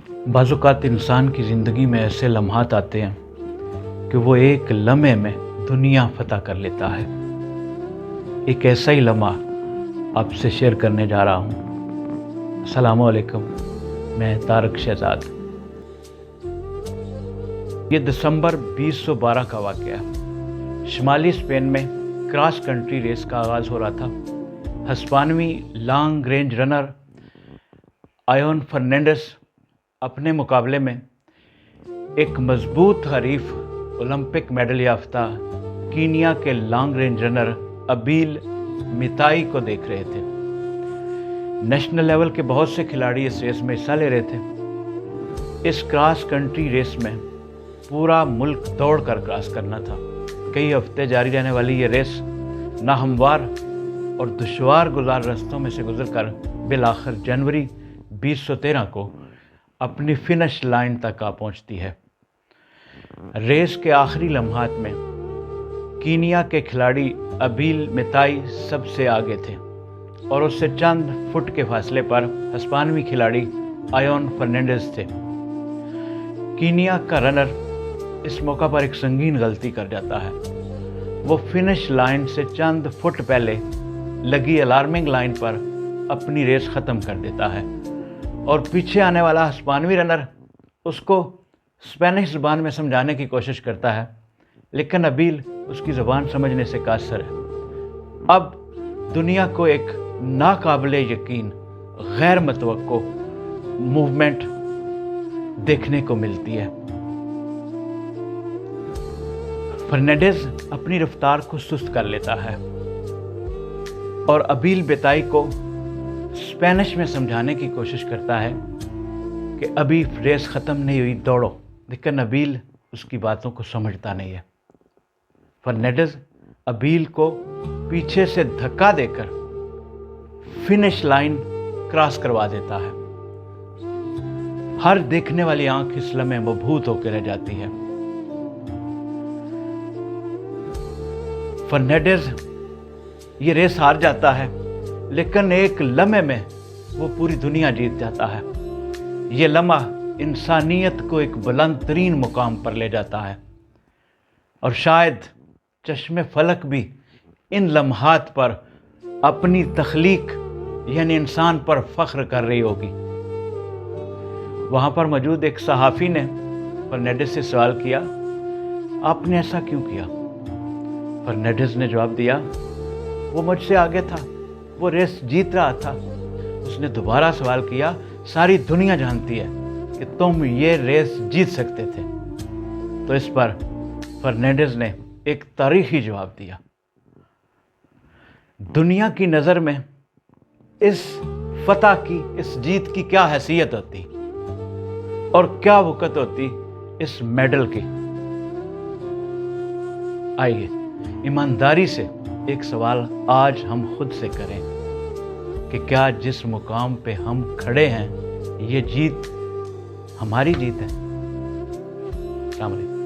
बाज़-औक़ात इंसान की ज़िंदगी में ऐसे लम्हात आते हैं कि वो एक लम्हे में दुनिया फ़तह कर लेता है। एक ऐसा ही लम्हा आपसे शेयर करने जा रहा हूँ। अस्सलामु अलैकुम, मैं तारक शहज़ाद। ये दिसंबर 2012 का वाक़या है। शुमाली स्पेन में क्रॉस कंट्री रेस का आगाज़ हो रहा था। हिस्पानवी long range runner Ivan Fernandez अपने मुकाबले में एक मजबूत हरीफ ओलंपिक मेडल याफ्ता कीनिया के long range runner Abel Mutai को देख रहे थे। नेशनल लेवल के बहुत से खिलाड़ी इस रेस में हिस्सा ले रहे थे। इस क्रॉस कंट्री रेस में पूरा मुल्क दौड़ कर क्रॉस करना था। कई हफ्ते जारी रहने वाली ये रेस नाहमवार और दुश्वार गुजार रास्तों में से गुजरकर बिलाखिर जनवरी 2013 को अपनी फिनिश लाइन तक आ पहुंचती है। रेस के आखिरी लम्हात में कीनिया के खिलाड़ी अबील मिताई सबसे आगे थे और उससे चंद फुट के फासले पर हिस्पानवी खिलाड़ी आयोन फर्नांडिस थे। कीनिया का रनर इस मौका पर एक संगीन गलती कर जाता है। वो फिनिश लाइन से चंद फुट पहले लगी अलार्मिंग लाइन पर अपनी रेस ख़त्म कर देता है और पीछे आने वाला हिस्पानवी रनर उसको स्पेनिश ज़ुबान में समझाने की कोशिश करता है, लेकिन अबील उसकी ज़ुबान समझने से कासर है। अब दुनिया को एक नाकाबिले यकीन गैर मुतवक्को मूवमेंट देखने को मिलती है। फर्नांडिस अपनी रफ्तार को सुस्त कर लेता है और अबील मिताई को स्पेनिश में समझाने की कोशिश करता है कि अभी रेस ख़त्म नहीं हुई, दौड़ो, लेकिन अबील उसकी बातों को समझता नहीं है। फर्नांडिस अबील को पीछे से धक्का देकर फिनिश लाइन क्रॉस करवा देता है। हर देखने वाली आंख इस लम्हे मबहूत होकर रह जाती है। फर्नांडिस ये रेस हार जाता है, लेकिन एक लम्हे में वो पूरी दुनिया जीत जाता है। ये लम्हा इंसानियत को एक बुलंद तरीन मुकाम पर ले जाता है और शायद चश्मे फलक भी इन लम्हात पर अपनी तख्लीक यानी इंसान पर फ़ख्र कर रही होगी। वहाँ पर मौजूद एक सहाफ़ी ने फर्नांडिस से सवाल किया, आपने ऐसा क्यों किया? फर्नांडिस ने जवाब दिया, वो मुझसे आगे था, वो रेस जीत रहा था। उसने दोबारा सवाल किया, सारी दुनिया जानती है कि तुम ये रेस जीत सकते थे। तो इस पर फर्नांडिस ने एक तारीखी जवाब दिया। दुनिया की नज़र में इस फतह की, इस जीत की क्या हैसियत होती और क्या वक़्त होती इस मेडल की। आइए ईमानदारी से एक सवाल आज हम खुद से करें कि क्या जिस मुकाम पे हम खड़े हैं ये जीत हमारी जीत है? अस्सलाम वालेकुम।